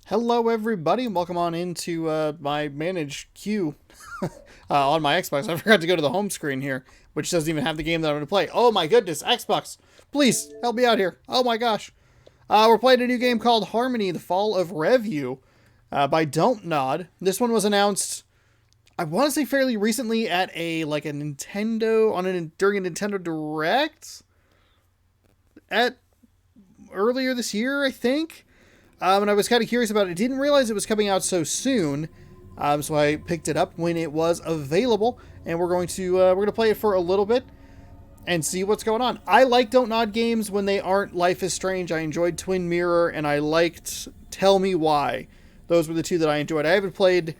Hello, everybody, and welcome on into my managed queue on my Xbox. I forgot to go to the home screen here, which doesn't even have the game that I'm going to play. Oh my goodness, Xbox! Please help me out here. Oh my gosh, we're playing a new game called Harmony: The Fall of Reverie by Don't Nod. This one was announced, I want to say, fairly recently at a Nintendo during a Nintendo Direct at earlier this year, I think. And I was kind of curious about it. I didn't realize it was coming out so soon, so I picked it up when it was available, and we're going to play it for a little bit and see what's going on. I like Don't Nod games when they aren't Life is Strange. I enjoyed Twin Mirror, and I liked Tell Me Why. Those were the two that I enjoyed. I haven't played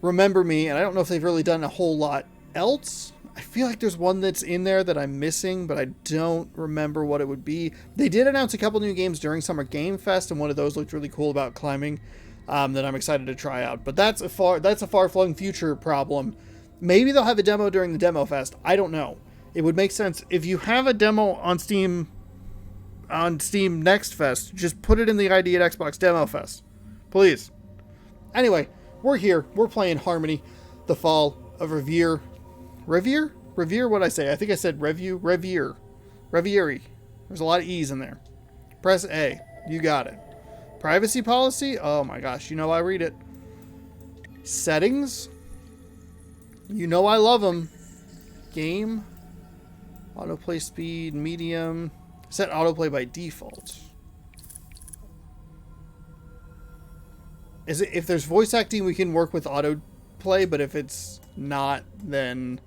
Remember Me, and I don't know if they've really done a whole lot else. I feel like there's one that's in there that I'm missing, but I don't remember what it would be. They did announce a couple new games during Summer Game Fest, and one of those looked really cool about climbing that I'm excited to try out. But that's a far-flung future problem. Maybe they'll have a demo during the Demo Fest. I don't know. It would make sense if you have a demo on Steam Next Fest, just put it in the ID at Xbox Demo Fest, please. Anyway, we're here. We're playing Harmony: The Fall of Reverie. Reverie? What'd I say? I think I said Reviere. There's a lot of E's in there. Press A. You got it. Privacy policy? Oh my gosh. You know I read it. Settings? You know I love them. Game? Autoplay speed, medium. Set autoplay by default. If there's voice acting, we can work with autoplay, but if it's not, then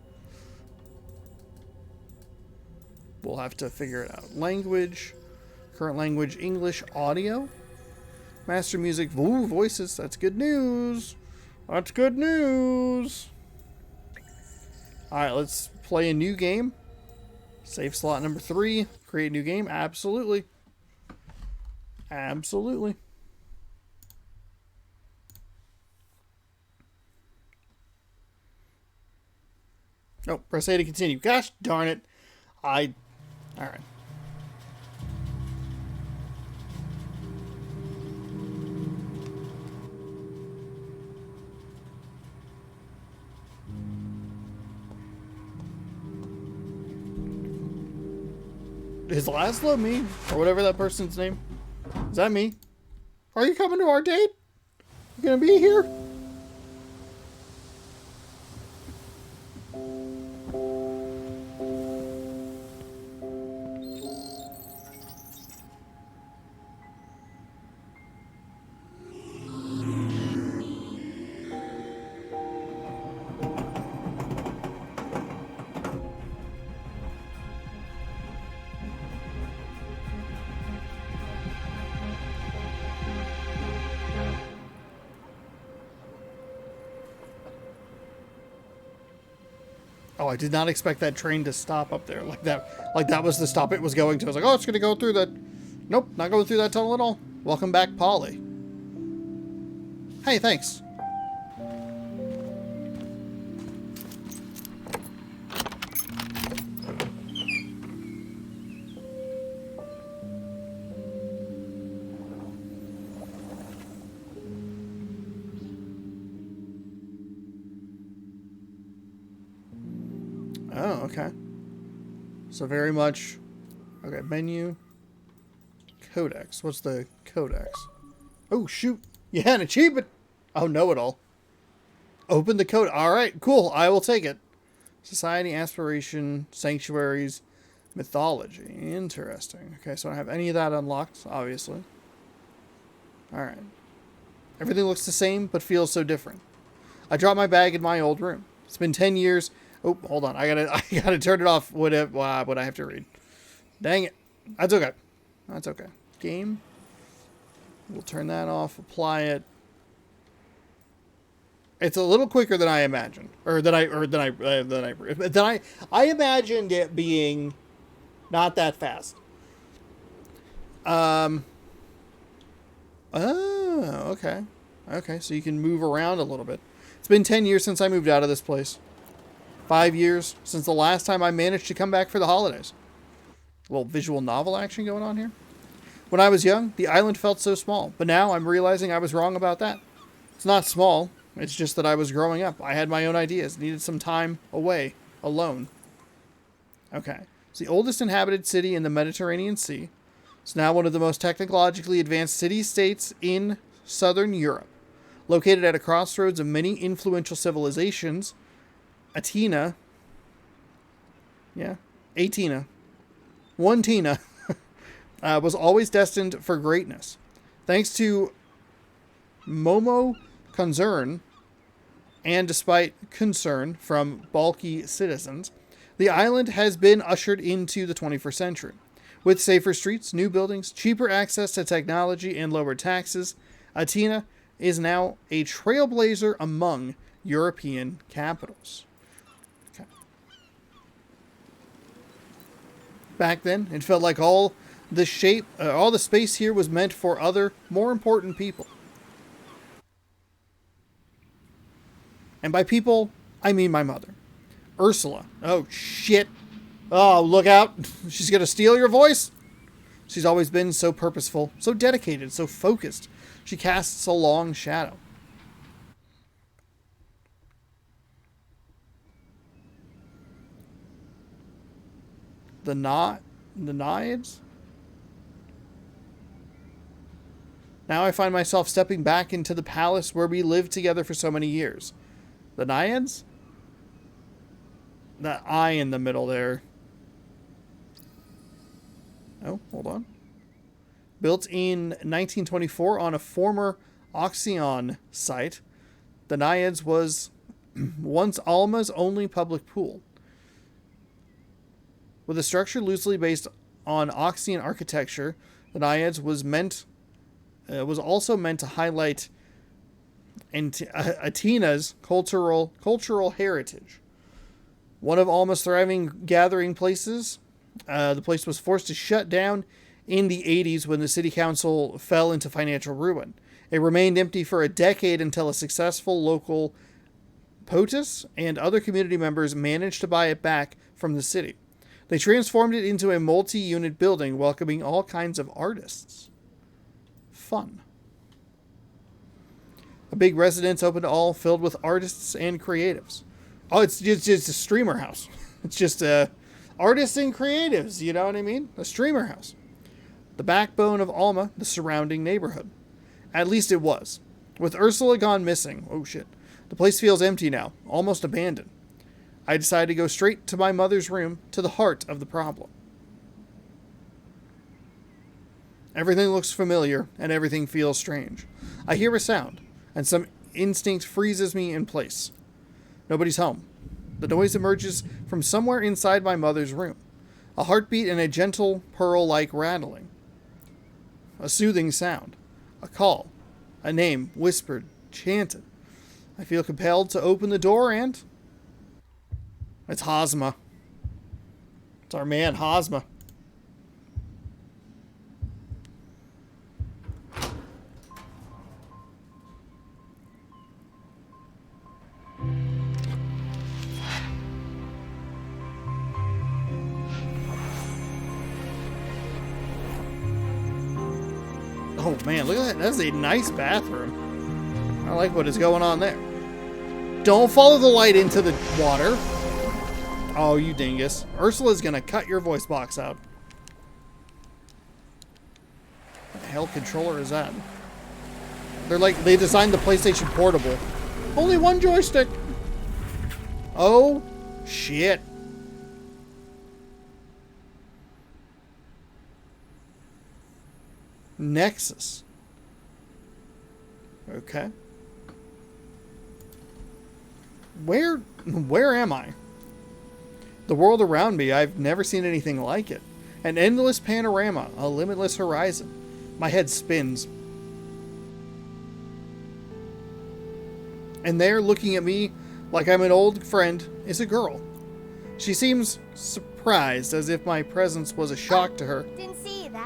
we'll have to figure it out. Language. Current language, English. Audio. Master music. Ooh, voices. That's good news. That's good news. Alright, let's play a new game. Save slot number 3. Create a new game. Absolutely. Absolutely. Oh, press A to continue. Gosh darn it. Alright. Is Laszlo me? Or whatever that person's name? Is that me? Are you coming to our date? You gonna be here? Oh, I did not expect that train to stop up there like that. Like that was the stop it was going to. I was like, oh, it's going to go through that. Nope, not going through that tunnel at all. Welcome back, Polly. Hey, thanks. Oh, okay. So very much... Okay, menu. Codex. What's the codex? Oh, shoot. You had an achievement! Oh, know-it-all. Open the code. Alright, cool. I will take it. Society, aspiration, sanctuaries, mythology. Interesting. Okay, so I don't have any of that unlocked, obviously. Alright. Everything looks the same, but feels so different. I dropped my bag in my old room. It's been 10 years... Oh, hold on. I gotta turn it off. What I have to read. Dang it. That's okay. That's okay. Game. We'll turn that off. Apply it. It's a little quicker than I imagined, or than I imagined it being not that fast. Oh, okay. Okay, so you can move around a little bit. It's been 10 years since I moved out of this place. 5 years since the last time I managed to come back for the holidays. A little visual novel action going on here. When I was young, the island felt so small, but now I'm realizing I was wrong about that. It's not small, it's just that I was growing up. I had my own ideas, needed some time away, alone. Okay. It's the oldest inhabited city in the Mediterranean Sea. It's now one of the most technologically advanced city-states in southern Europe. Located at a crossroads of many influential civilizations, Atina, one Tina, was always destined for greatness. Thanks to Momo concern, and despite concern from bulky citizens, the island has been ushered into the 21st century. With safer streets, new buildings, cheaper access to technology, and lower taxes, Atina is now a trailblazer among European capitals. Okay. Back then, it felt like all the space here was meant for other, more important people. And by people, I mean my mother. Ursula. Oh, shit. Oh, look out. She's going to steal your voice. She's always been so purposeful, so dedicated, so focused. She casts a long shadow. The Naiads? Now I find myself stepping back into the palace where we lived together for so many years. The Naiads? That I in the middle there. Oh, hold on. Built in 1924 on a former Oxyon site, the Naiads was once Alma's only public pool. With a structure loosely based on Oxyon architecture, the Naiads was also meant to highlight Atina's cultural heritage. One of Alma's thriving gathering places, the place was forced to shut down in the 80s when the city council fell into financial ruin. It remained empty for a decade until a successful local POTUS and other community members managed to buy it back from the city. They transformed it into a multi-unit building, welcoming all kinds of artists. Fun. A big residence open to all, filled with artists and creatives. Oh, it's just a streamer house. It's just artists and creatives, you know what I mean? A streamer house. The backbone of Alma, the surrounding neighborhood. At least it was. With Ursula gone missing, oh shit, the place feels empty now, almost abandoned. I decided to go straight to my mother's room, to the heart of the problem. Everything looks familiar, and everything feels strange. I hear a sound, and some instinct freezes me in place. Nobody's home. The noise emerges from somewhere inside my mother's room. A heartbeat and a gentle, pearl-like rattling. A soothing sound. A call. A name, whispered, chanted. I feel compelled to open the door and... It's Hosma. It's our man, Hosma. Oh man, look at that. That's a nice bathroom. I like what is going on there. Don't follow the light into the water. Oh, you dingus. Ursula's gonna cut your voice box out. What the hell controller is that? They designed the PlayStation Portable. Only one joystick. Oh, shit. Nexus. Okay. Where am I? The world around me, I've never seen anything like it. An endless panorama, a limitless horizon. My head spins. And there, looking at me like I'm an old friend, is a girl. She seems surprised, as if my presence was a shock to her. Didn't see you there.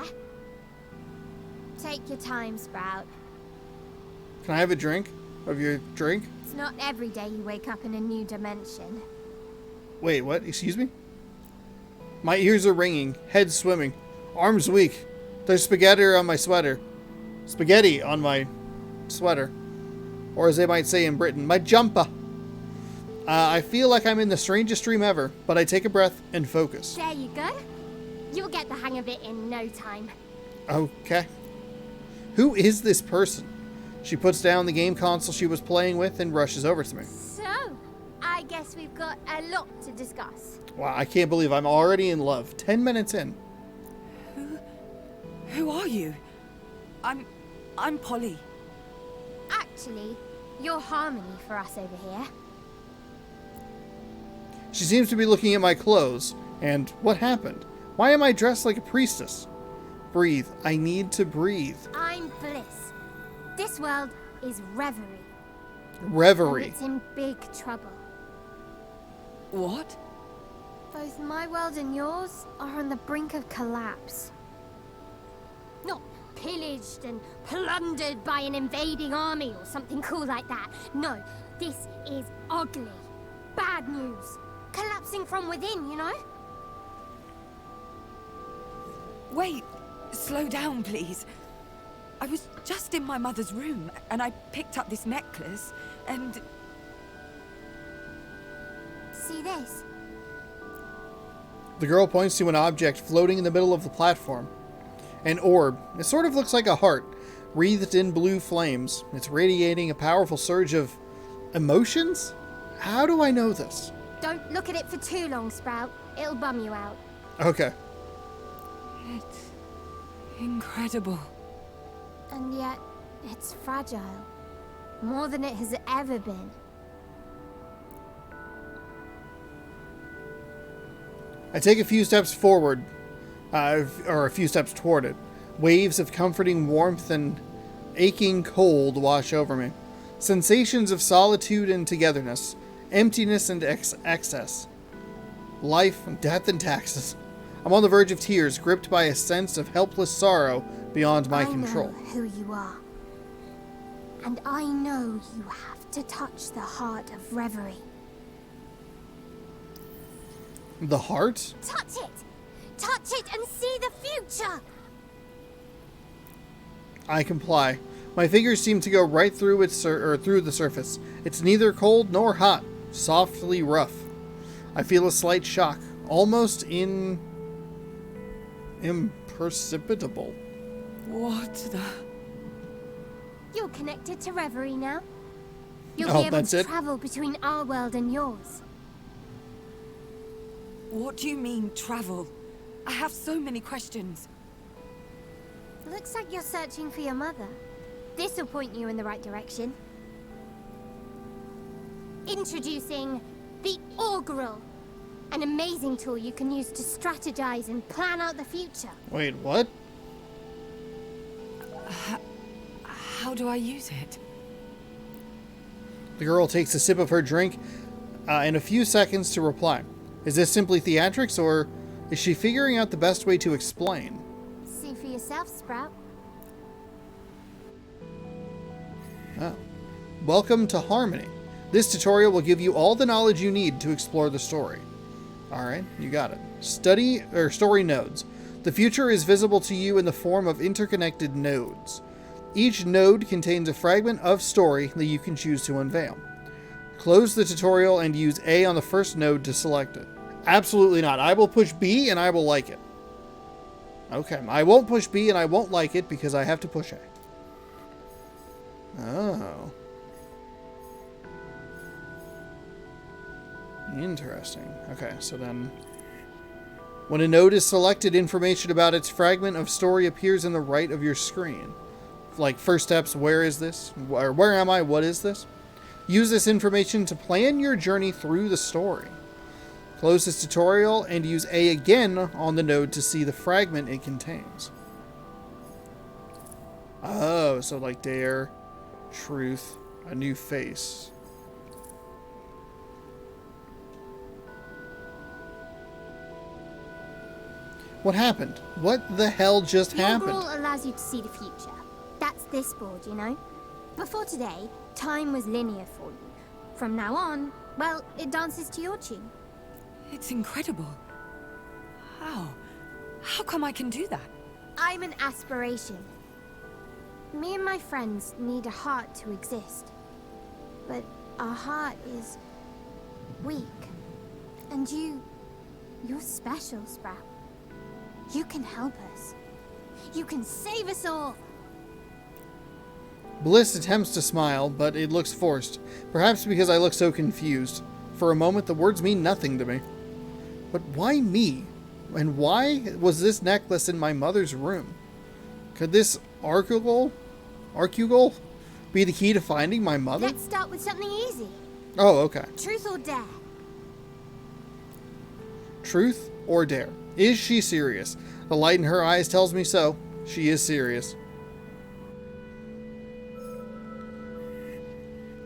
Take your time, Sprout. Can I have a drink of your drink? It's not every day you wake up in a new dimension. Wait, what? Excuse me? My ears are ringing, head swimming, arms weak. There's spaghetti on my sweater. Spaghetti on my sweater. Or as they might say in Britain, my jumper. I feel like I'm in the strangest dream ever, but I take a breath and focus. There you go. You'll get the hang of it in no time. Okay. Who is this person? She puts down the game console she was playing with and rushes over to me. So, I guess we've got a lot to discuss. Wow, I can't believe I'm already in love. 10 minutes in. Who are you? I'm Polly. Actually, you're Harmony for us over here. She seems to be looking at my clothes. And what happened? Why am I dressed like a priestess? Breathe. I need to breathe. I'm Bliss. This world is Reverie. Reverie. And it's in big trouble. What? Both my world and yours are on the brink of collapse. Not pillaged and plundered by an invading army or something cool like that. No, this is ugly. Bad news. Collapsing from within, you know? Wait, slow down, please. I was just in my mother's room, and I picked up this necklace, and... See this? The girl points to an object floating in the middle of the platform. An orb. It sort of looks like a heart, wreathed in blue flames. It's radiating a powerful surge of emotions? How do I know this? Don't look at it for too long, Sprout. It'll bum you out. Okay. It's incredible. And yet, it's fragile. More than it has ever been. I take a few steps forward, or a few steps toward it. Waves of comforting warmth and aching cold wash over me. Sensations of solitude and togetherness. Emptiness and excess. Life, death, and taxes. I'm on the verge of tears, gripped by a sense of helpless sorrow beyond my control. I know who you are. And I know you have to touch the heart of Reverie. The heart? Touch it! Touch it and see the future! I comply. My fingers seem to go right through through the surface. It's neither cold nor hot, softly rough. I feel a slight shock, almost imperceptible. What the... You're connected to Reverie now. You'll Oh, be able that's to it? travel between our world and yours. What do you mean, travel? I have so many questions. Looks like you're searching for your mother. This'll point you in the right direction. Introducing the Augural, an amazing tool you can use to strategize and plan out the future. Wait, what? How do I use it? The girl takes a sip of her drink in a few seconds to reply. Is this simply theatrics, or is she figuring out the best way to explain? See for yourself, Sprout. Oh. Welcome to Harmony. This tutorial will give you all the knowledge you need to explore the story. Alright, you got it. Story nodes. The future is visible to you in the form of interconnected nodes. Each node contains a fragment of story that you can choose to unveil. Close the tutorial and use A on the first node to select it. Absolutely not. I will push B and I will like it. Okay, I won't push B and I won't like it because I have to push A. Oh. Interesting. Okay, so then... When a node is selected, information about its fragment of story appears in the right of your screen. Like, first steps, where is this? Or where am I? What is this? Use this information to plan your journey through the story. Close this tutorial and use A again on the node to see the fragment it contains. Oh, so like dare, truth, a new face. What happened? What the hell just happened? Augural allows you to see the future. That's this board, you know? Before today, time was linear for you. From now on, well, it dances to your tune. It's incredible. How? How come I can do that? I'm an aspiration. Me and my friends need a heart to exist. But our heart is weak. And you're special, Sprout. You can help us. You can save us all. Bliss attempts to smile, but it looks forced. Perhaps because I look so confused. For a moment, the words mean nothing to me. But why me? And why was this necklace in my mother's room? Could this Arcugol be the key to finding my mother? Let's start with something easy. Oh, okay. Truth or dare? Truth or dare? Is she serious? The light in her eyes tells me so. She is serious.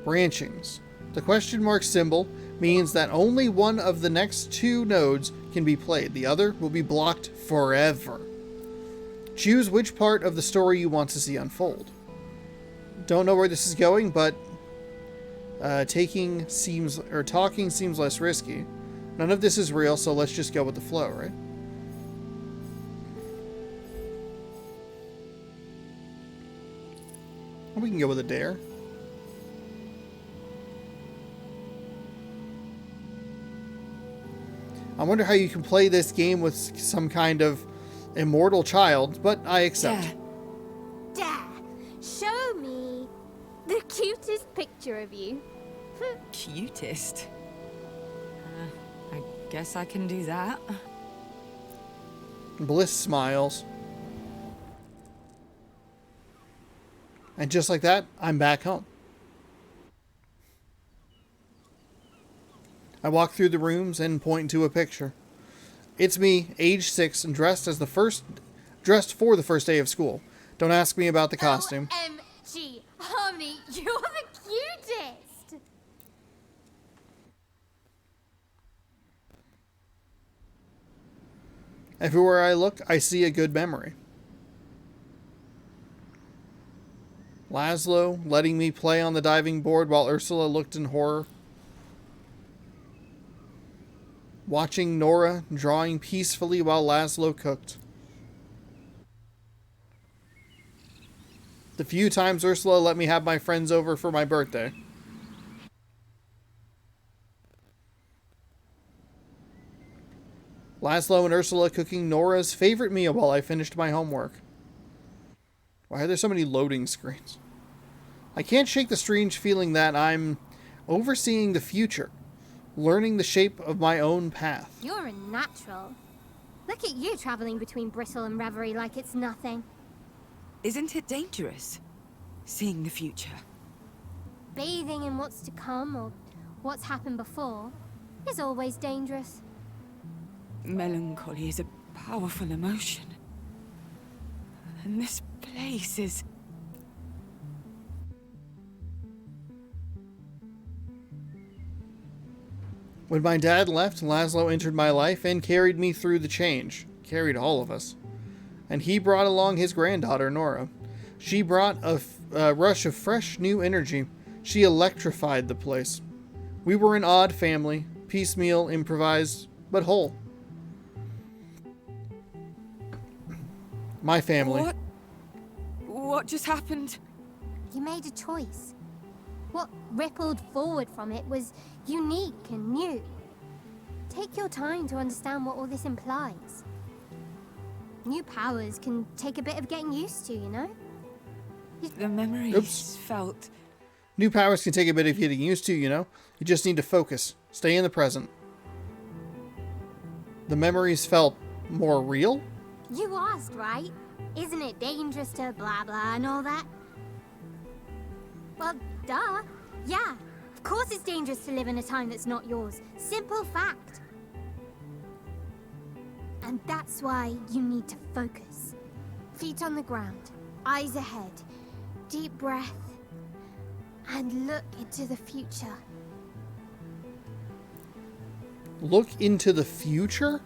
Branchings. The question mark symbol means that only one of the next two nodes can be played. The other will be blocked forever. Choose which part of the story you want to see unfold. Don't know where this is going, but talking seems less risky. None of this is real, so let's just go with the flow, right? We can go with a dare. I wonder how you can play this game with some kind of immortal child, but I accept. Dare. Show me the cutest picture of you. Cutest? I guess I can do that. Bliss smiles. And just like that, I'm back home. I walk through the rooms and point to a picture. It's me, age 6, and dressed for the first day of school. Don't ask me about the costume. OMG, honey, you're the cutest. Everywhere I look, I see a good memory. Laszlo letting me play on the diving board while Ursula looked in horror. Watching Nora drawing peacefully while Laszlo cooked. The few times Ursula let me have my friends over for my birthday. Laszlo and Ursula cooking Nora's favorite meal while I finished my homework. Why are there so many loading screens? I can't shake the strange feeling that I'm overseeing the future. Learning the shape of my own path. You're a natural. Look at you traveling between Bristle and Reverie like it's nothing. Isn't it dangerous, seeing the future? Bathing in what's to come or what's happened before is always dangerous. Melancholy is a powerful emotion. And this place is... When my dad left, Laszlo entered my life and carried me through the change. Carried all of us. And he brought along his granddaughter, Nora. She brought a rush of fresh, new energy. She electrified the place. We were an odd family, piecemeal, improvised, but whole. My family. What just happened? You made a choice. What rippled forward from it was unique and new. Take your time to understand what all this implies. New powers can take a bit of getting used to, you know? The memories felt... New powers can take a bit of getting used to, you know? You just need to focus. Stay in the present. The memories felt more real? You asked, right? Isn't it dangerous to blah blah and all that? Well, duh. Yeah, of course it's dangerous to live in a time that's not yours. Simple fact. And that's why you need to focus. Feet on the ground, eyes ahead, deep breath, and look into the future. Look into the future?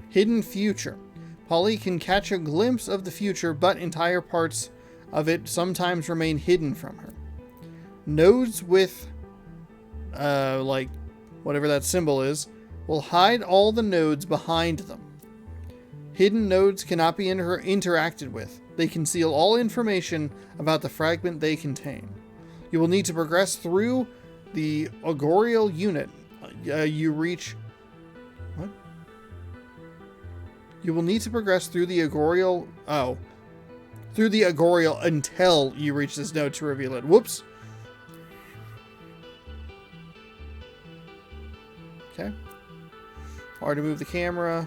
Hidden future. Polly can catch a glimpse of the future, but entire parts of it sometimes remain hidden from her. Nodes with, like, whatever that symbol is, will hide all the nodes behind them. Hidden nodes cannot be interacted with. They conceal all information about the fragment they contain. You will need to progress through the Agorial unit. You will need to progress through the Agorial... Oh. Through the Agorial until you reach this node to reveal it. Whoops. Okay. Hard to move the camera.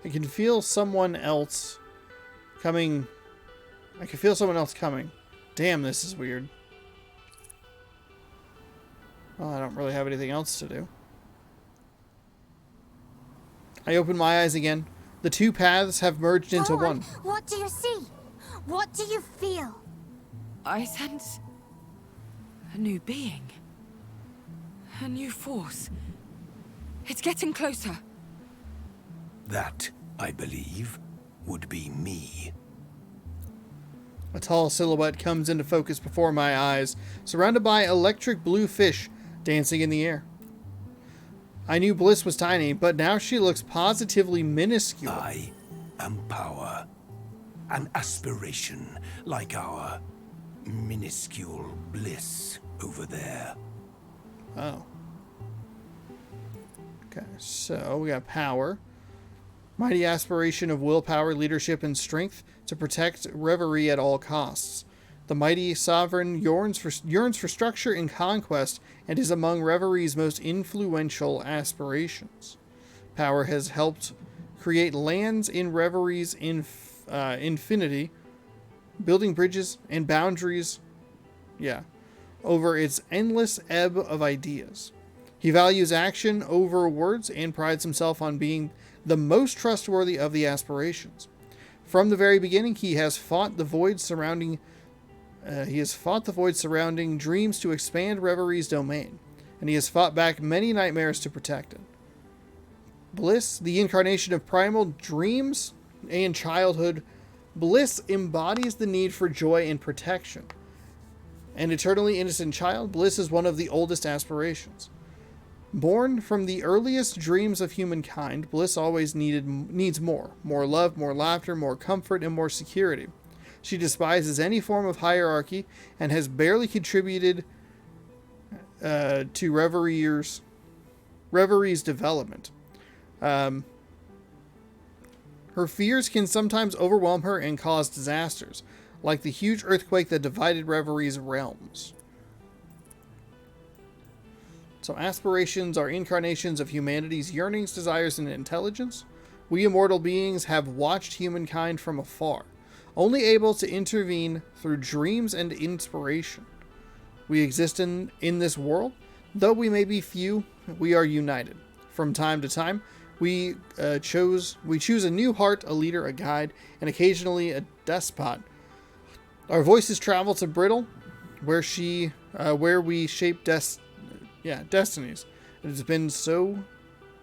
I can feel someone else coming. I can feel someone else coming. Damn, this is weird. Well, I don't really have anything else to do. I open my eyes again. The two paths have merged into one. What do you see? What do you feel? I sense a new being. A new force. It's getting closer. That, I believe, would be me. A tall silhouette comes into focus before my eyes, surrounded by electric blue fish dancing in the air. I knew Bliss was tiny, but now she looks positively minuscule. I am power. An aspiration like our minuscule Bliss over there. Oh. Okay, so we got power. Mighty aspiration of willpower, leadership, and strength to protect Reverie at all costs. The mighty sovereign yearns for structure and conquest and is among Reverie's most influential aspirations. Power has helped create lands in Reverie's infinity, building bridges and boundaries, over its endless ebb of ideas. He values action over words and prides himself on being the most trustworthy of the aspirations. From the very beginning, he has fought the void surrounding dreams to expand Reverie's domain, and he has fought back many nightmares to protect it. Bliss, the incarnation of primal dreams and childhood, Bliss embodies the need for joy and protection. An eternally innocent child, Bliss is one of the oldest aspirations. Born from the earliest dreams of humankind, Bliss always needs more. More love, more laughter, more comfort, and more security. She despises any form of hierarchy and has barely contributed to Reverie's development. Her fears can sometimes overwhelm her and cause disasters, like the huge earthquake that divided Reverie's realms. So aspirations are incarnations of humanity's yearnings, desires, and intelligence. We immortal beings have watched humankind from afar, only able to intervene through dreams and inspiration. We exist in this world. Though we may be few, we are united. From time to time, we choose a new heart, a leader, a guide, and occasionally a despot. Our voices travel to Brittle, where we shape destinies. It has been so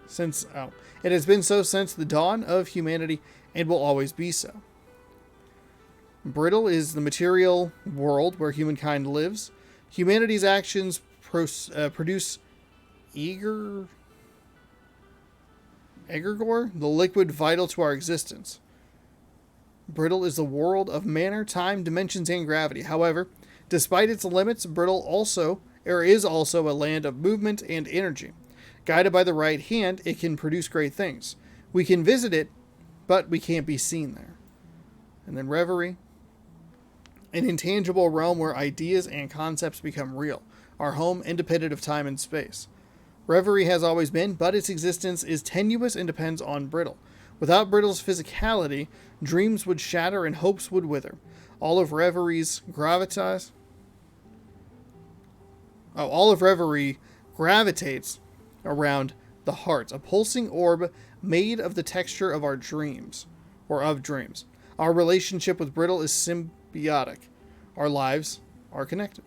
since the dawn of humanity and will always be so. Brittle is the material world where humankind lives. Humanity's actions produce egregore, the liquid vital to our existence. Brittle is the world of matter, time, dimensions, and gravity. However, despite its limits, Brittle is also a land of movement and energy. Guided by the right hand, it can produce great things. We can visit it, but we can't be seen there. And then Reverie, an intangible realm where ideas and concepts become real, our home independent of time and space. Reverie has always been, but its existence is tenuous and depends on Brittle. Without Brittle's physicality, dreams would shatter and hopes would wither. All of Reverie gravitates around the heart, a pulsing orb made of the texture of our dreams, or of dreams. Our relationship with Brittle is symbiotic. Our lives are connected.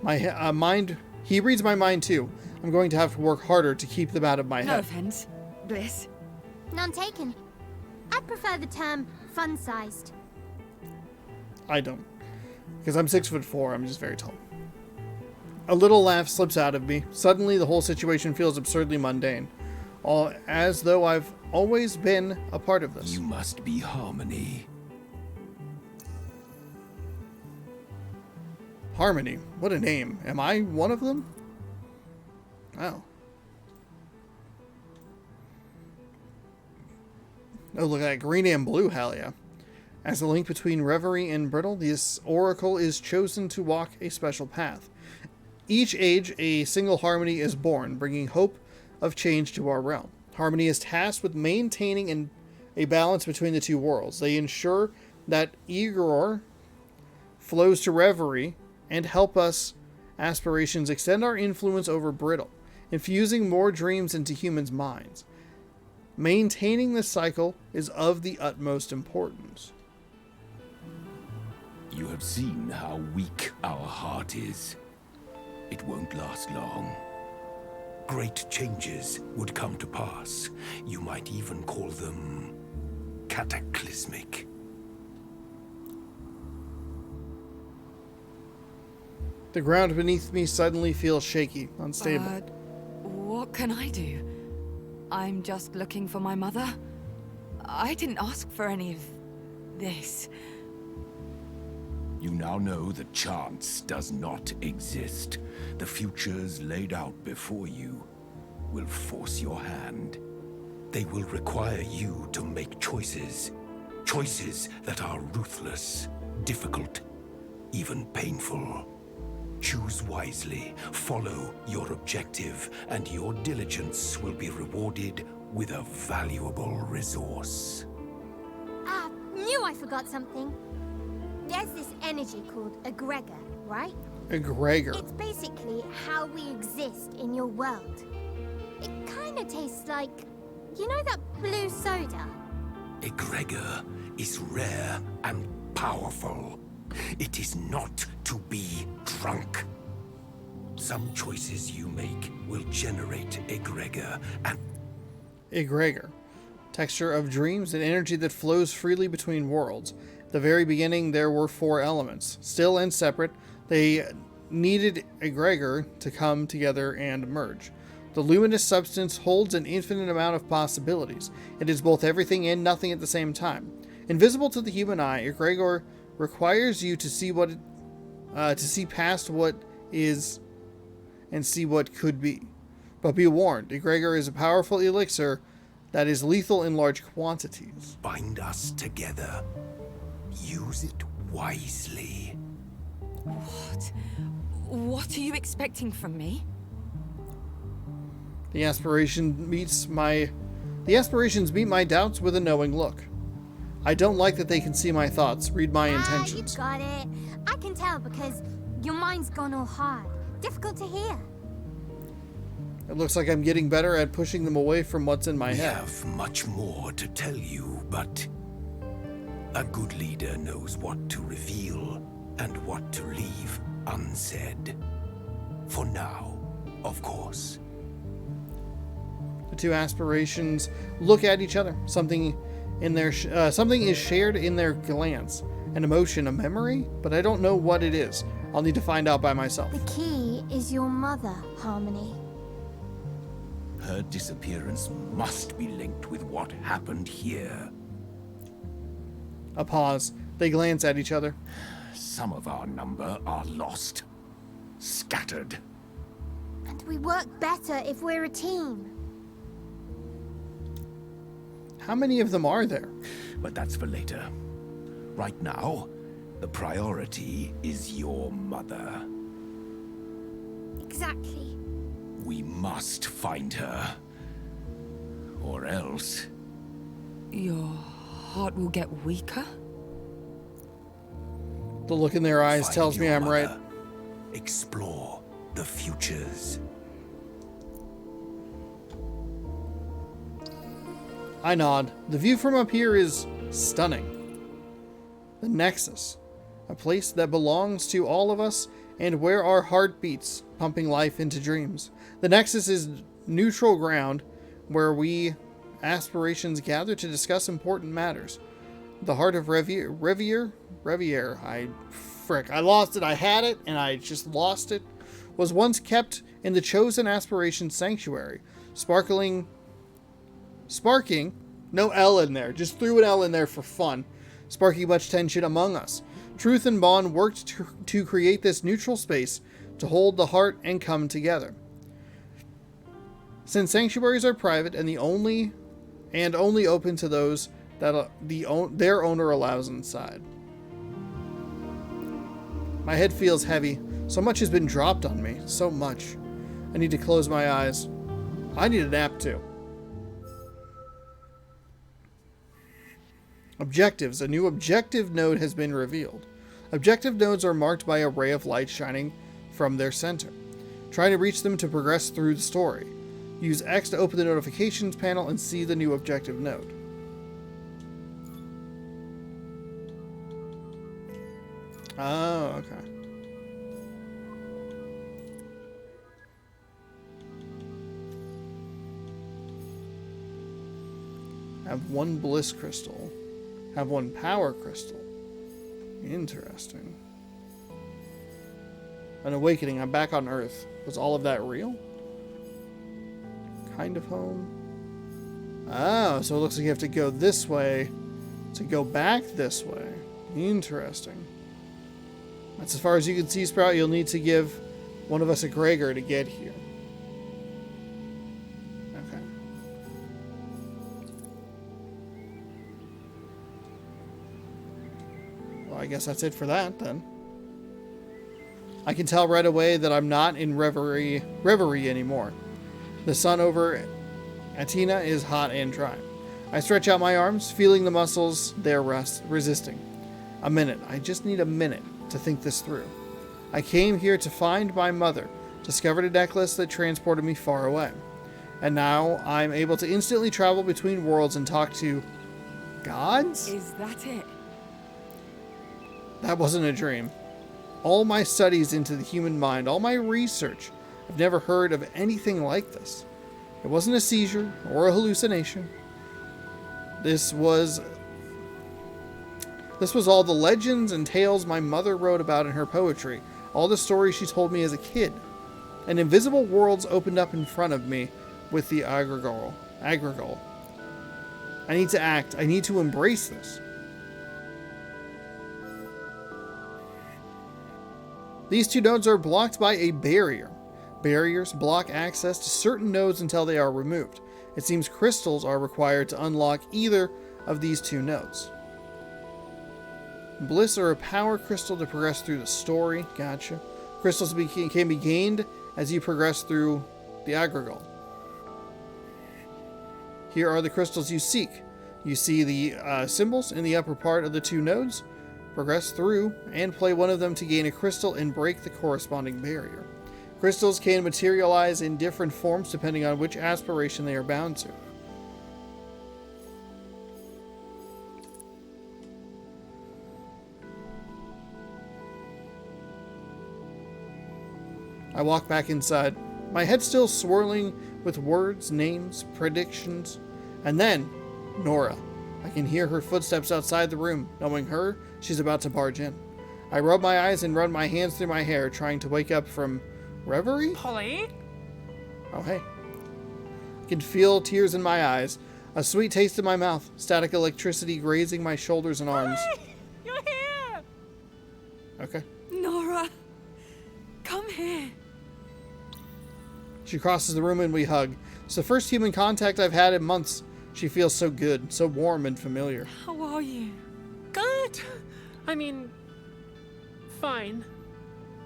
My mind... He reads my mind too. I'm going to have to work harder to keep them out of my No head. offense, Bliss. None taken. I'd prefer the term fun-sized. I don't. Because I'm 6'4", I'm just very tall. A little laugh slips out of me. Suddenly, the whole situation feels absurdly mundane. All as though I've always been a part of this. You must be Harmony. Harmony. What a name. Am I one of them? Oh. Oh, look at that. Green and blue. Hell yeah. As the link between Reverie and Brittle, this oracle is chosen to walk a special path. Each age, a single Harmony is born, bringing hope of change to our realm. Harmony is tasked with maintaining a balance between the two worlds. They ensure that Igor flows to Reverie and help us aspirations extend our influence over Brittle, infusing more dreams into humans' minds. Maintaining this cycle is of the utmost importance. You have seen how weak our heart is. It won't last long. Great changes would come to pass. You might even call them cataclysmic. The ground beneath me suddenly feels shaky, unstable. What can I do? I'm just looking for my mother. I didn't ask for any of this. You now know that chance does not exist. The futures laid out before you will force your hand. They will require you to make choices. Choices that are ruthless, difficult, even painful. Choose wisely, follow your objective, and your diligence will be rewarded with a valuable resource. Ah, knew I forgot something. There's this energy called egregor, right? Egregor. It's basically how we exist in your world. It kind of tastes like, you know that blue soda? Egregor is rare and powerful. It is not to be drunk. Some choices you make will generate egregor, and Egregor. Texture of dreams and energy that flows freely between worlds. At the very beginning, there were 4 elements. Still and separate, they needed egregor to come together and merge. The luminous substance holds an infinite amount of possibilities. It is both everything and nothing at the same time. Invisible to the human eye, egregor requires you to see past what is and see what could be. But be warned, egregor is a powerful elixir that is lethal in large quantities. bind us together. Use it wisely. What? What are you expecting from me? The aspirations meet my doubts with a knowing look. I don't like that they can see my thoughts, read my intentions. You got it. I can tell because your mind's gone all hard. Difficult to hear. It looks like I'm getting better at pushing them away from what's in my We head. have much more to tell you, but a good leader knows what to reveal and what to leave unsaid. For now, of course. The two aspirations look at each other. Something is shared in their glance. An emotion, a memory, but I don't know what it is. I'll need to find out by myself. The key is your mother, Harmony. Her disappearance must be linked with what happened here. A pause. They glance at each other. Some of our number are lost, scattered. And we work better if we're a team. How many of them are there? But that's for later. Right now, the priority is your mother. Exactly. We must find her. Or else... Your heart will get weaker? The look in their eyes find tells me your I'm right. mother. Explore the futures. I nod. The view from up here is stunning. The Nexus. a place that belongs to all of us and where our heart beats, pumping life into dreams. The Nexus is neutral ground where we aspirations gather to discuss important matters. The heart of Revier, I lost it. I had it and I just lost it. Was once kept in the chosen aspiration sanctuary, sparking, no L in there, just threw an L in there for fun, sparking much tension among us. Truth and Bond worked to create this neutral space to hold the heart and come together. Since sanctuaries are private and only open to those that their owner allows inside. My head feels heavy. So much has been dropped on me. So much. I need to close my eyes. I need a nap too. Objectives. A new objective node has been revealed. Objective nodes are marked by a ray of light shining from their center. Try to reach them to progress through the story. Use X to open the notifications panel and see the new objective node. Oh, okay. Have one bliss crystal. Have one power crystal. Interesting. An awakening. I'm back on Earth. Was all of that real? Kind of home. Oh, so it looks like you have to go this way to go back this way. Interesting. That's as far as you can see, Sprout. You'll need to give one of us a Gregor to get here. Okay. Well, I guess that's it for that, then. I can tell right away that I'm not in reverie anymore. The sun over Atina is hot and dry. I stretch out my arms, feeling the muscles there resisting. A minute. I just need a minute to think this through. I came here to find my mother, discovered a necklace that transported me far away. And now I'm able to instantly travel between worlds and talk to gods? Is that it? That wasn't a dream. All my studies into the human mind, all my research, I've never heard of anything like this. It wasn't a seizure or a hallucination. This was all the legends and tales my mother wrote about in her poetry, all the stories she told me as a kid. And invisible worlds opened up in front of me with the Agrigol. I need to act. I need to embrace this. These two nodes are blocked by a barrier. Barriers block access to certain nodes until they are removed. It seems crystals are required to unlock either of these two nodes. Bliss or a power crystal to progress through the story. Gotcha. Crystals can be gained as you progress through the Agrigol. Here are the crystals you seek. You see the symbols in the upper part of the two nodes. Progress through and play one of them to gain a crystal and break the corresponding barrier. Crystals can materialize in different forms depending on which aspiration they are bound to. I walk back inside, my head still swirling with words, names, predictions, and then Nora. I can hear her footsteps outside the room. Knowing her, she's about to barge in. I rub my eyes and run my hands through my hair, trying to wake up from reverie? Polly? Oh, hey. I can feel tears in my eyes, a sweet taste in my mouth, static electricity grazing my shoulders and arms. Polly! You're here! Okay. Nora, come here. She crosses the room and we hug. It's the first human contact I've had in months. She feels so good, so warm and familiar. How are you? Good! I mean, fine,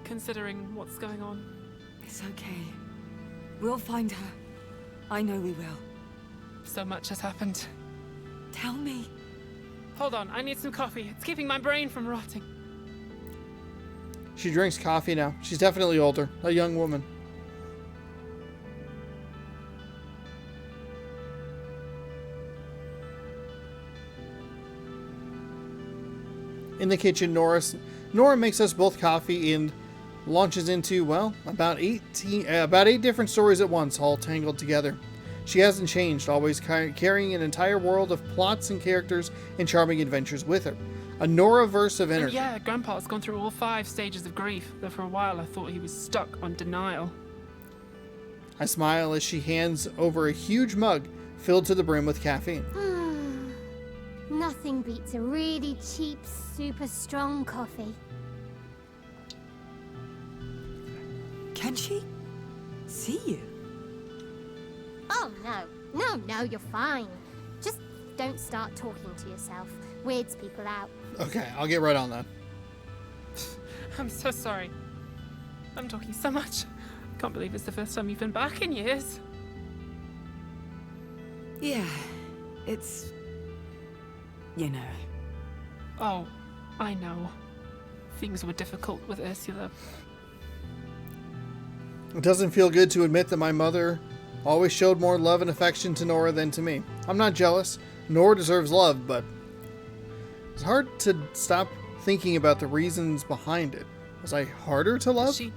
considering what's going on. It's okay. We'll find her. I know we will. So much has happened. Tell me. Hold on, I need some coffee. It's keeping my brain from rotting. She drinks coffee now. She's definitely older, a young woman. In the kitchen, Nora Nora makes us both coffee and launches into, well, about 8 different stories at once, all tangled together. She hasn't changed, always carrying an entire world of plots and characters and charming adventures with her. A Nora-verse of And energy. yeah, Grandpa's gone through all 5 stages of grief, though for a while I thought he was stuck on denial. I smile as she hands over a huge mug filled to the brim with caffeine. Nothing beats a really cheap, super strong coffee. Can she see you? Oh, no, you're fine. Just don't start talking to yourself. Weirds people out. Okay, I'll get right on that. I'm so sorry. I'm talking so much. I can't believe it's the first time you've been back in years. Yeah, it's... you know. Oh, I know. Things were difficult with Ursula. It doesn't feel good to admit that my mother always showed more love and affection to Nora than to me. I'm not jealous. Nora deserves love, but it's hard to stop thinking about the reasons behind it. Was I harder to love? She'd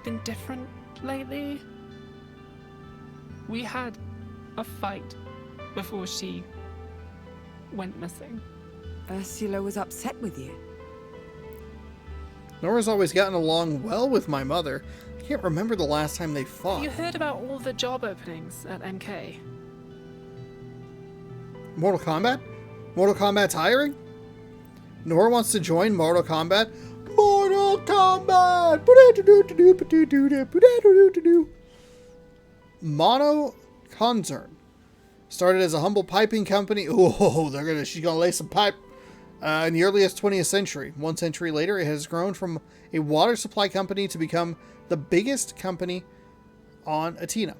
been different lately. We had a fight before she went missing. Ursula was upset with you. Nora's always gotten along well with my mother. I can't remember the last time they fought. You heard about all the job openings at MK? Mortal Kombat? Mortal Kombat's hiring? Nora wants to join Mortal Kombat? Mortal Kombat! Mono Concern. Started as a humble piping company. Oh, she's gonna lay some pipe. In the earliest 20th century. 1 century later, it has grown from a water supply company to become the biggest company on Atina.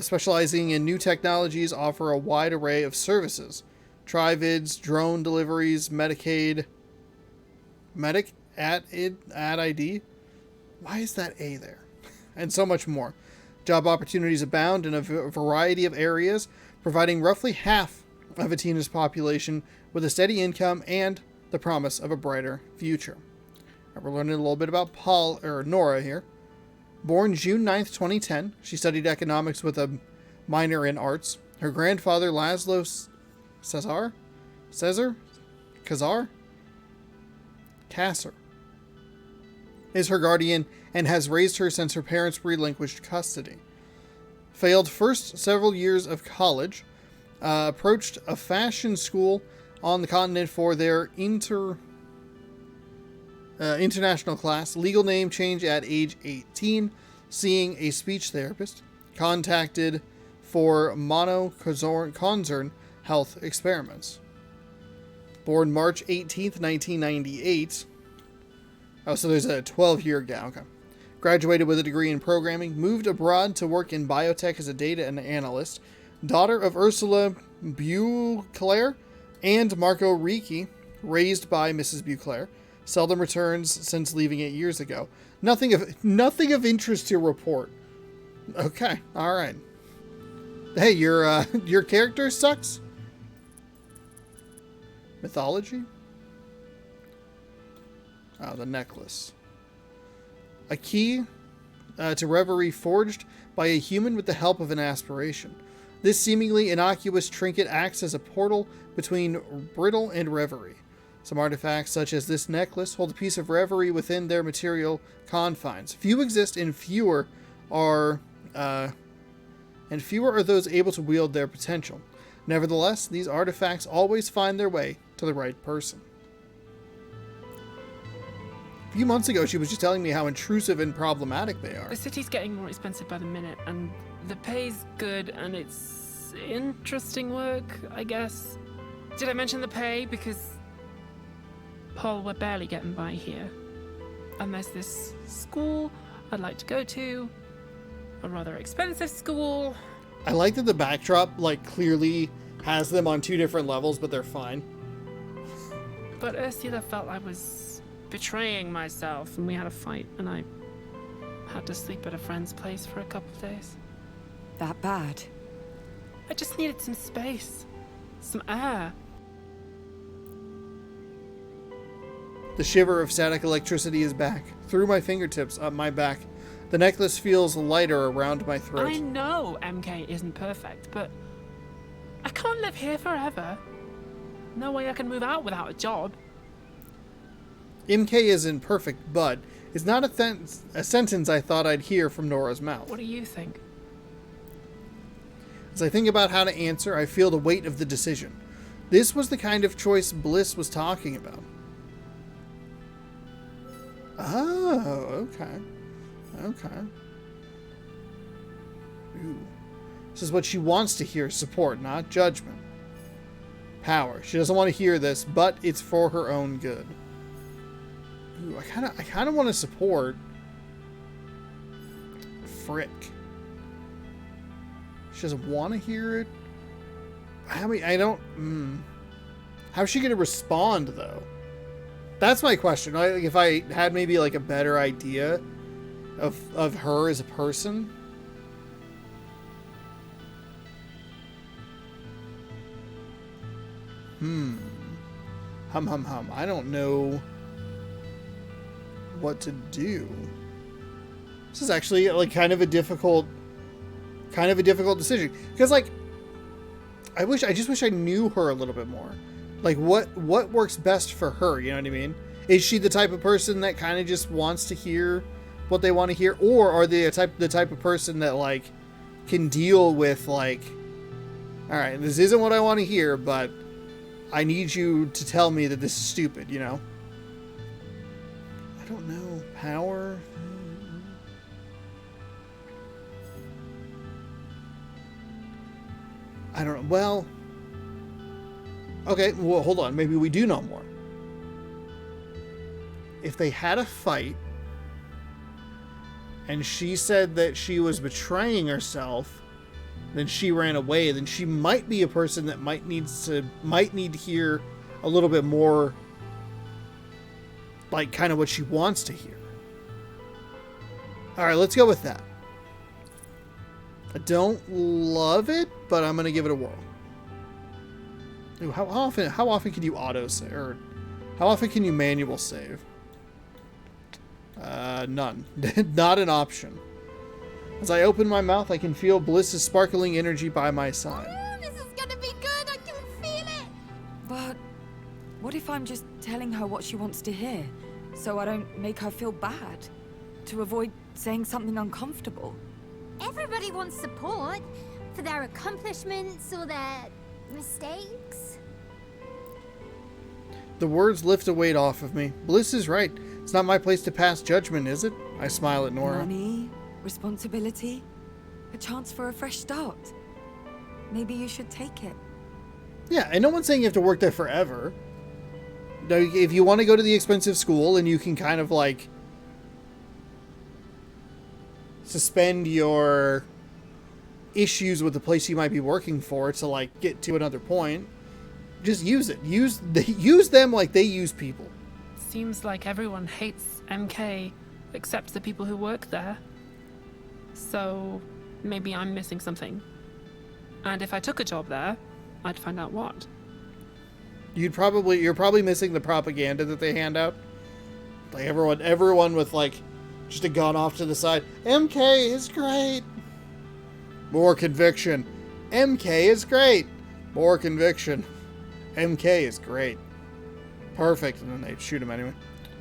Specializing in new technologies, offer a wide array of services. Trivids, drone deliveries, Medicaid, Medic, ad ID. Why is that A there? And so much more. Job opportunities abound in a variety of areas, providing roughly half of Atina's population with a steady income and the promise of a brighter future. We're learning a little bit about Nora here. Born June 9th, 2010, she studied economics with a minor in arts. Her grandfather, Laszlo Kasser, is her guardian and has raised her since her parents relinquished custody. Failed first several years of college, approached a fashion school on the continent for their international class, legal name change at age 18, seeing a speech therapist, contacted for mono-concern health experiments. Born March 18th, 1998. Oh, so there's a 12-year gap. Okay. Graduated with a degree in programming, moved abroad to work in biotech as a data analyst. Daughter of Ursula Beauclair and Marco Ricci, raised by Mrs. Beauclair. Seldom returns since leaving 8 years ago. Nothing of interest to report. Okay, all right. Hey, your character sucks. Mythology? Oh, the necklace. A key to reverie forged by a human with the help of an aspiration. This seemingly innocuous trinket acts as a portal between brittle and reverie. Some artifacts, such as this necklace, hold a piece of reverie within their material confines. Few exist, and fewer are those able to wield their potential. Nevertheless, these artifacts always find their way to the right person. A few months ago, she was just telling me how intrusive and problematic they are. The city's getting more expensive by the minute, and the pay's good, and it's interesting work, I guess. Did I mention the pay? Because, Paul, we're barely getting by here. And there's this school I'd like to go to, a rather expensive school. I like that the backdrop, clearly has them on 2 different levels, but they're fine. But Ursula felt I was betraying myself, and we had a fight, and I had to sleep at a friend's place for a couple of days. That bad? I just needed some space, some air. The shiver of static electricity is back, through my fingertips, up my back. The necklace feels lighter around my throat. I know MK isn't perfect, but I can't live here forever. No way I can move out without a job. MK isn't perfect, but it's not a sentence I thought I'd hear from Nora's mouth. What do you think? As I think about how to answer, I feel the weight of the decision. This was the kind of choice Bliss was talking about. Oh, okay. Okay. Ooh. This is what she wants to hear, support, not judgment. Power. She doesn't want to hear this, but it's for her own good. Ooh, I kind of want to support. Frick. She doesn't want to hear it. I don't. How's she going to respond, though? That's my question. If I had maybe like a better idea of her as a person. Hum. I don't know what to do. This is actually like kind of a difficult decision, because like I just wish I knew her a little bit more. Like what works best for her, you know what I mean? Is she the type of person that kind of just wants to hear what they want to hear, or are they the type of person that like can deal with like, all right, this isn't what I want to hear, but I need you to tell me that this is stupid, you know? I don't know. Power? I don't know. Well, okay, well, hold on. Maybe we do know more. If they had a fight and she said that she was betraying herself, then she ran away, then she might be a person that might need to hear a little bit more like kind of what she wants to hear. All right, let's go with that. I don't love it, but I'm going to give it a whirl. Ooh, how often can you auto save, or how often can you manual save? None. Not an option. As I open my mouth, I can feel Bliss's sparkling energy by my side. Oh, this is gonna be good. I can feel it. But what if I'm just telling her what she wants to hear, so I don't make her feel bad, to avoid saying something uncomfortable? Everybody wants support for their accomplishments or their mistakes. The words lift a weight off of me. Bliss is right. It's not my place to pass judgment, is it? I smile at Nora. Money, responsibility, a chance for a fresh start. Maybe you should take it. Yeah, and no one's saying you have to work there forever. No, if you want to go to the expensive school and you can kind of like suspend your issues with the place you might be working for to like get to another point, just use it. Use them like they use people. Seems like everyone hates MK except the people who work there. So maybe I'm missing something. And if I took a job there, I'd find out what. You're probably missing the propaganda that they hand out. Like everyone with like just a gun off to the side. MK is great. More conviction. MK is great. More conviction. MK is great. Perfect. And then they shoot him anyway.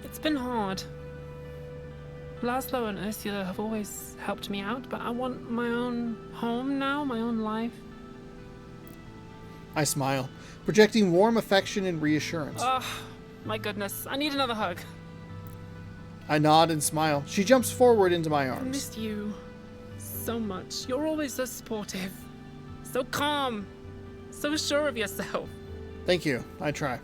It's been hard. Laszlo and Ursula have always helped me out, but I want my own home now, my own life. I smile, projecting warm affection and reassurance. Oh, my goodness. I need another hug. I nod and smile. She jumps forward into my I arms. missed you so much. You're always so supportive, so calm, so sure of yourself. Thank you. I try.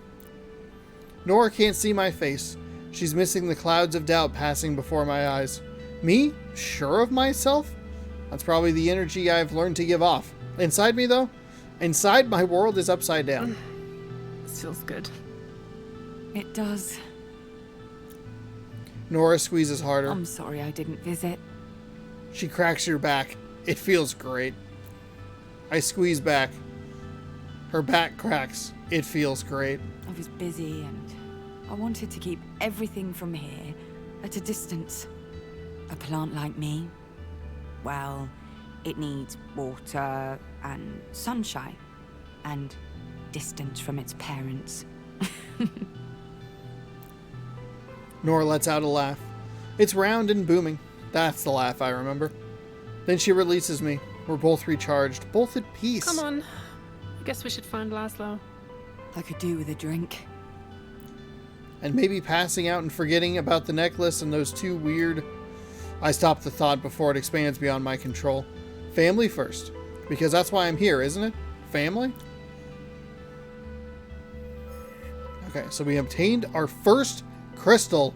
Nora can't see my face. She's missing the clouds of doubt passing before my eyes. Me? Sure of myself? That's probably the energy I've learned to give off. Inside me, though? Inside, my world is upside down. This feels good. It does. Nora squeezes harder. I'm sorry I didn't visit. She cracks her back. It feels great. I squeeze back. Her back cracks. It feels great. I was busy and I wanted to keep everything from here at a distance. A plant like me, well, it needs water and sunshine and distance from its parents. Nora lets out a laugh. It's round and booming. That's the laugh I remember. Then she releases me. We're both recharged, both at peace. Come on. I guess we should find Laszlo. I could do with a drink. And maybe passing out and forgetting about the necklace and those two weird... I stop the thought before it expands beyond my control. Family first. Because that's why I'm here, isn't it? Family? Okay, so we obtained our first crystal.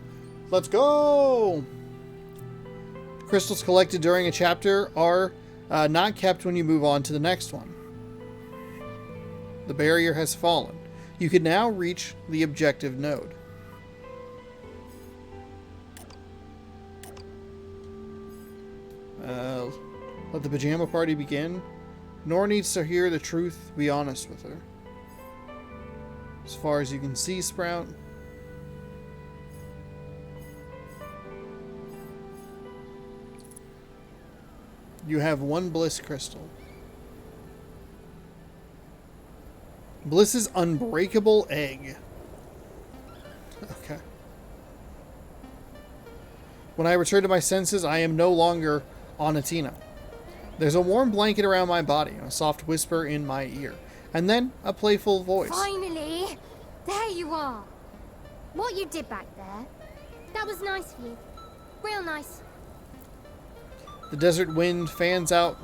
Let's go! Crystals collected during a chapter are not kept when you move on to the next one. The barrier has fallen. You can now reach the objective node. Let the pajama party begin. Nora needs to hear the truth. Be honest with her. As far as you can see, Sprout. You have one Bliss crystal. Bliss's unbreakable egg. Okay. When I return to my senses, I am no longer Onatina. There's a warm blanket around my body, a soft whisper in my ear, and then a playful voice. Finally! There you are! What you did back there, that was nice of you. Real nice. The desert wind fans out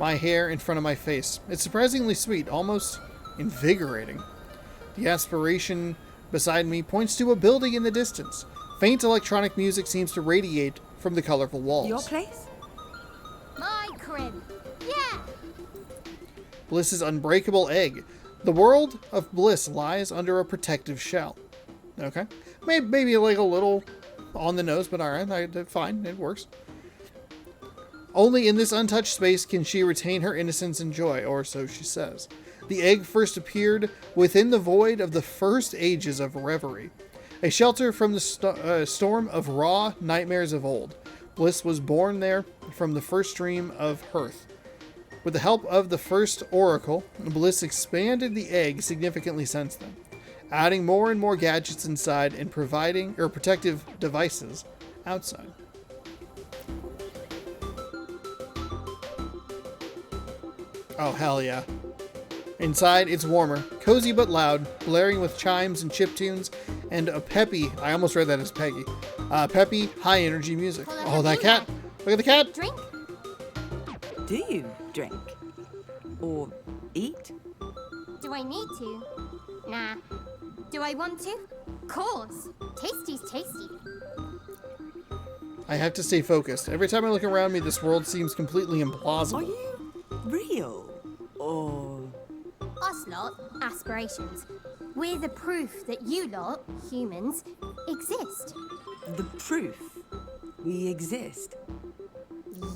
my hair in front of my face. It's surprisingly sweet, almost invigorating. The aspiration beside me points to a building in the distance. Faint electronic music seems to radiate from the colorful walls. Your place? My crib. Yeah! Bliss's unbreakable egg. The world of Bliss lies under a protective shell. Okay. Maybe like a little on the nose, but alright, fine, it works. Only in this untouched space can she retain her innocence and joy, or so she says. The egg first appeared within the void of the first ages of reverie, a shelter from the storm of raw nightmares of old. Bliss was born there from the first dream of Hearth. With the help of the first oracle, Bliss expanded the egg significantly since then, adding more and more gadgets inside and providing protective devices outside. Oh, hell yeah. Inside, it's warmer, cozy but loud, blaring with chimes and chiptunes, and a peppy, I almost read that as Peggy, peppy, high-energy music. Oh, that cat! Look at the cat! Drink? Do you drink? Or eat? Do I need to? Nah. Do I want to? Course. Tasty's tasty. I have to stay focused. Every time I look around me, this world seems completely Are implausible. you real? Or... Us lot, aspirations. We're the proof that you lot, humans, exist. the proof we exist?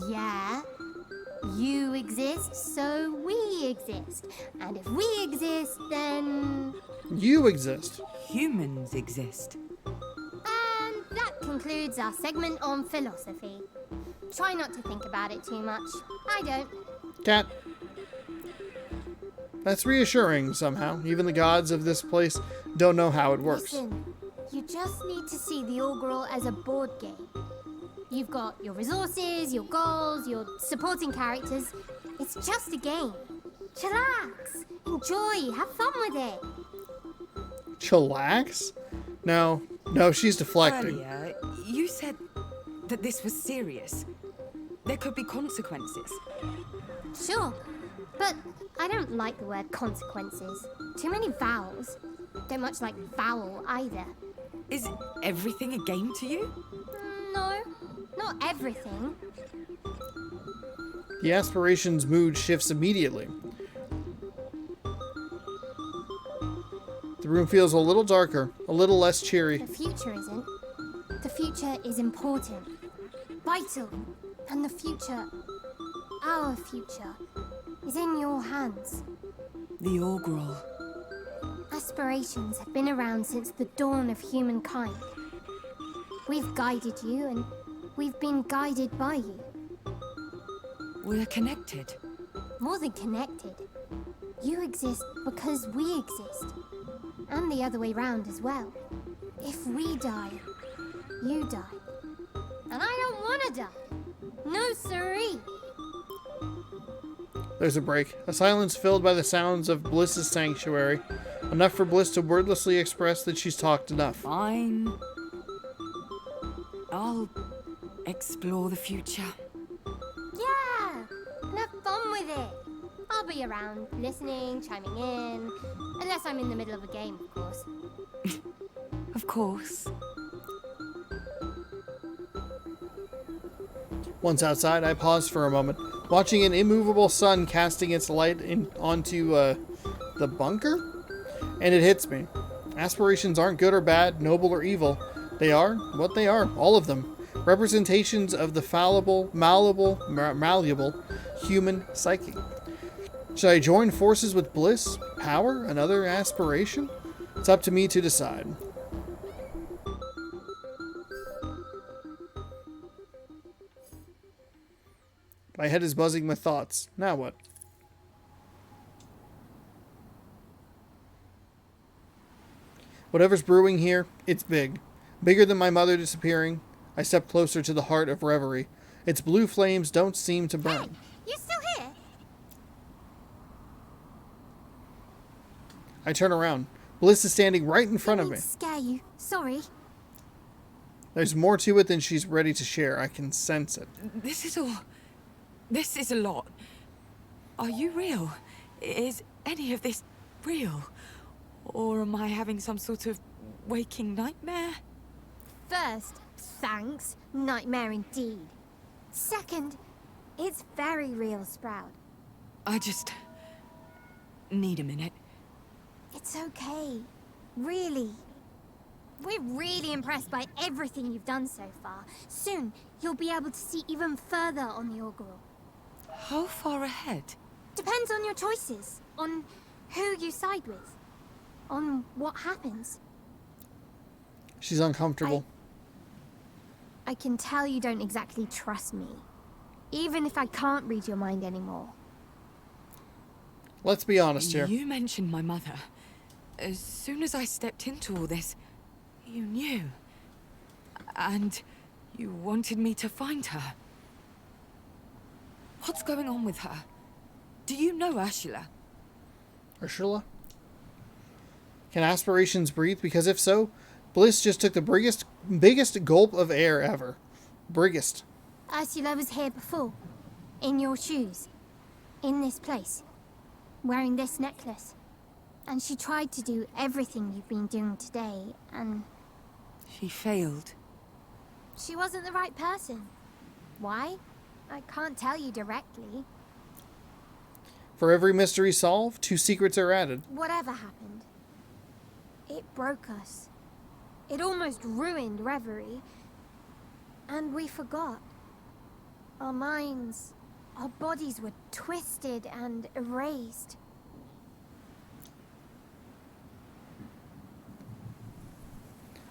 Yeah. You exist, so we exist. And if we exist, then... You exist. Humans exist. And that concludes our segment on philosophy. Try not to think about it too much. I don't. Cat. That's reassuring somehow. Even the gods of this place don't know how it works. Listen, you just need to see the Augural as a board game. You've got your resources, your goals, your supporting characters. It's just a game. Chillax, enjoy, have fun with it. Chillax? No, she's deflecting. Earlier, you said that this was serious. There could be consequences. Sure, but I don't like the word consequences. Too many vowels. Don't much like vowel either. Is everything a game to you? No, not everything. The aspiration's mood shifts immediately. The room feels a little darker, a little less cheery. The future isn't. The future is important, vital, and the future, our future, is in your hands. The Augural. Aspirations have been around since the dawn of humankind. We've guided you, and we've been guided by you. We're connected. More than connected. You exist because we exist. And the other way round as well. If we die, you die. And I don't want to die. No siree. There's a break. A silence filled by the sounds of Bliss's sanctuary. Enough for Bliss to wordlessly express that she's talked enough. Fine. I'll explore the future. Yeah! And have fun with it. I'll be around, listening, chiming in. Unless I'm in the middle of a game, of course. Of course. Once outside, I paused for a moment, watching an immovable sun casting its light onto the bunker. And it hits me. Aspirations aren't good or bad, noble or evil. They are what they are, all of them. Representations of the fallible, malleable human psyche. Should I join forces with Bliss, power, another aspiration? It's up to me to decide. My head is buzzing with thoughts. Now what? Whatever's brewing here, it's big. Bigger than my mother disappearing. I step closer to the heart of Reverie. Its blue flames don't seem to burn. You still here? I turn around. Bliss is standing right in front of me. Scare you. Sorry. There's more to it than she's ready to share. I can sense it. This is a lot. Are you real? Is any of this real? Or am I having some sort of waking nightmare? First, thanks. Nightmare indeed. Second, it's very real, Sprout. I just need a minute. It's okay. Really. We're really impressed by everything you've done so far. Soon, you'll be able to see even further on the Augural. How far ahead? Depends on your choices. On who you side with. On what happens. She's uncomfortable. I can tell you don't exactly trust me. Even if I can't read your mind anymore. Let's be honest here. You mentioned my mother. As soon as I stepped into all this, you knew. And you wanted me to find her. What's going on with her? Do you know Ursula? Ursula? Can aspirations breathe? Because if so, Bliss just took the biggest gulp of air ever. Biggest. Ursula was here before. In your shoes. In this place. Wearing this necklace. And she tried to do everything you've been doing today, and... She failed. She wasn't the right person. Why? I can't tell you directly. For every mystery solved, 2 secrets are added. Whatever happened, it broke us. It almost ruined Reverie. And we forgot. Our minds, our bodies were twisted and erased.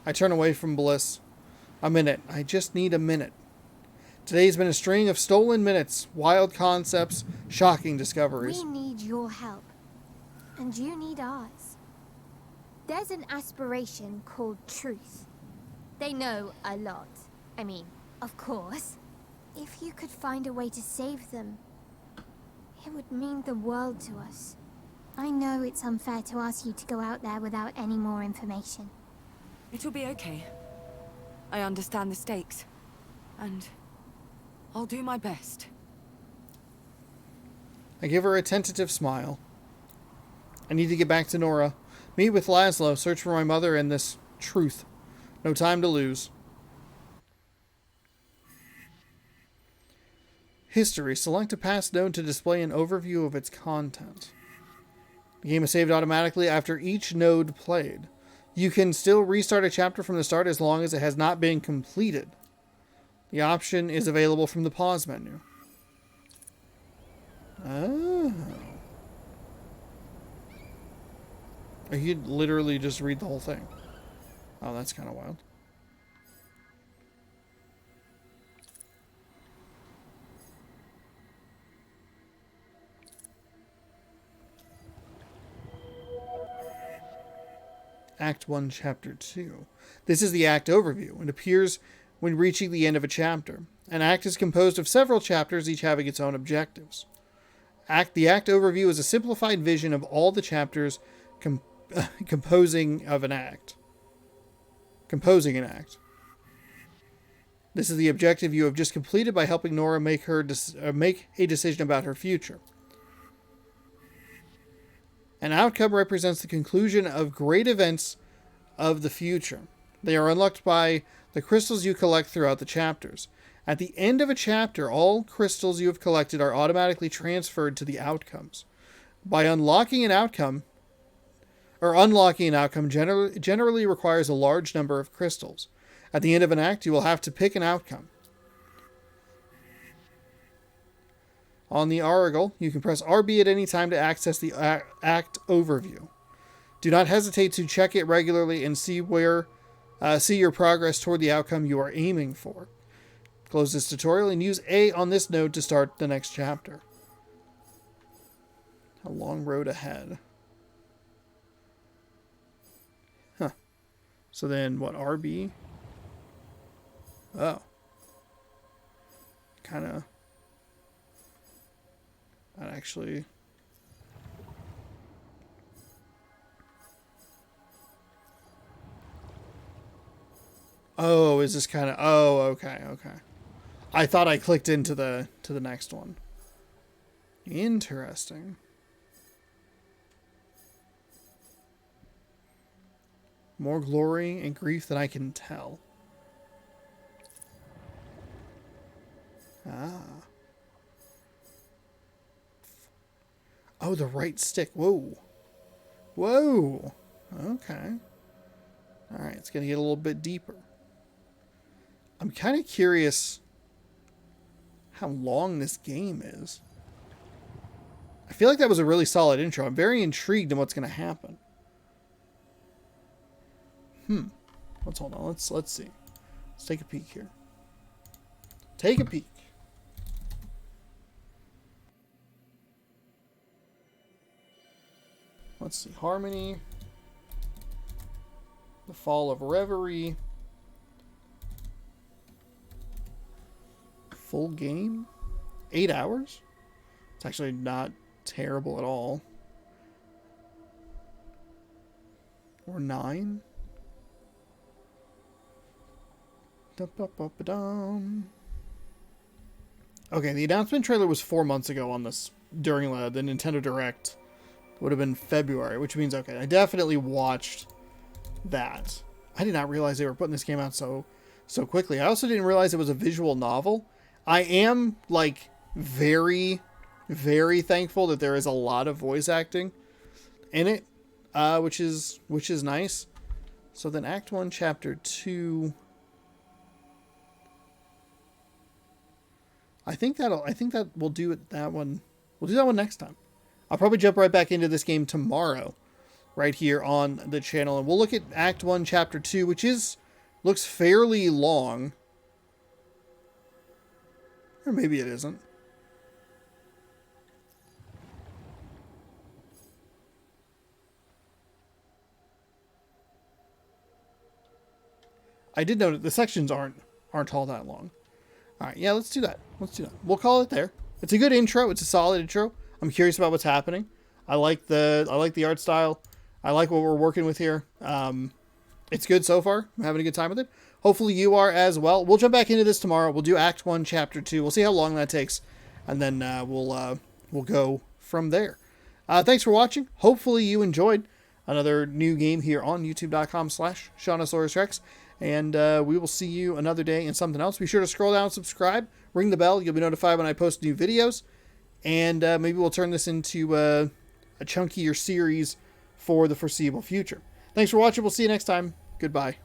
I turn away from Bliss. A minute. I just need a minute. Today's been a string of stolen minutes, wild concepts, shocking discoveries. We need your help. And you need ours. There's an aspiration called truth. They know a lot. I mean, of course. If you could find a way to save them, it would mean the world to us. I know it's unfair to ask you to go out there without any more information. It'll be okay. I understand the stakes. And I'll do my best. I give her a tentative smile. I need to get back to Nora. Meet with Laszlo, search for my mother and this truth. No time to lose. History. Select a past node to display an overview of its content. The game is saved automatically after each node played. You can still restart a chapter from the start as long as it has not been completed. The option is available from the pause menu. Oh. Or you could literally just read the whole thing. Oh, that's kind of wild. Act 1, Chapter 2. This is the act overview and appears when reaching the end of a chapter. An act is composed of several chapters, each having its own objectives. The act overview is a simplified vision of all the chapters composing an act. This is the objective you have just completed by helping Nora make a decision about her future. An outcome represents the conclusion of great events of the future. They are unlocked by the crystals you collect throughout the chapters. At the end of a chapter, all crystals you have collected are automatically transferred to the outcomes. By unlocking an outcome generally requires a large number of crystals. At the end of an act, you will have to pick an outcome. On the Aragal, you can press RB at any time to access the act overview. Do not hesitate to check it regularly and see your progress toward the outcome you are aiming for. Close this tutorial and use A on this node to start the next chapter. A long road ahead. Huh. So then, what, RB? Oh. Kind of... That actually... Oh, is this kind of... Oh, okay. I thought I clicked into the next one. Interesting. More glory and grief than I can tell. Ah. Oh, the right stick. Whoa. Okay. Alright, it's going to get a little bit deeper. I'm kind of curious how long this game is. I feel like that was a really solid intro. I'm very intrigued in what's going to happen. Let's hold on. Let's see. Let's take a peek here. Take a peek. Let's see. Harmony. The Fall of Reverie. Full game? 8 hours? It's actually not terrible at all. Or 9? Okay, the announcement trailer was 4 months ago on this, during the Nintendo Direct. It would have been February, which means, okay, I definitely watched that. I did not realize they were putting this game out so quickly. I also didn't realize it was a visual novel. I am, like, very, very thankful that there is a lot of voice acting in it, which is nice. So then Act 1, Chapter 2... I think that we'll do that one. We'll do that one next time. I'll probably jump right back into this game tomorrow, right here on the channel, and we'll look at Act 1, Chapter 2, which looks fairly long. Or maybe it isn't. I did note that the sections aren't all that long. All right, yeah, let's do that. We'll call it there. It's a good intro. It's a solid intro. I'm curious about what's happening. I like the art style. I like what we're working with here. It's good so far. I'm having a good time with it. Hopefully you are as well. We'll jump back into this tomorrow. We'll do Act 1, Chapter 2. We'll see how long that takes, and then we'll go from there. Thanks for watching. Hopefully you enjoyed another new game here on youtube.com/SeanOsaurusRex. And we will see you another day in something else. Be sure to scroll down and subscribe. Ring the bell. You'll be notified when I post new videos. And maybe we'll turn this into a chunkier series for the foreseeable future. Thanks for watching. We'll see you next time. Goodbye.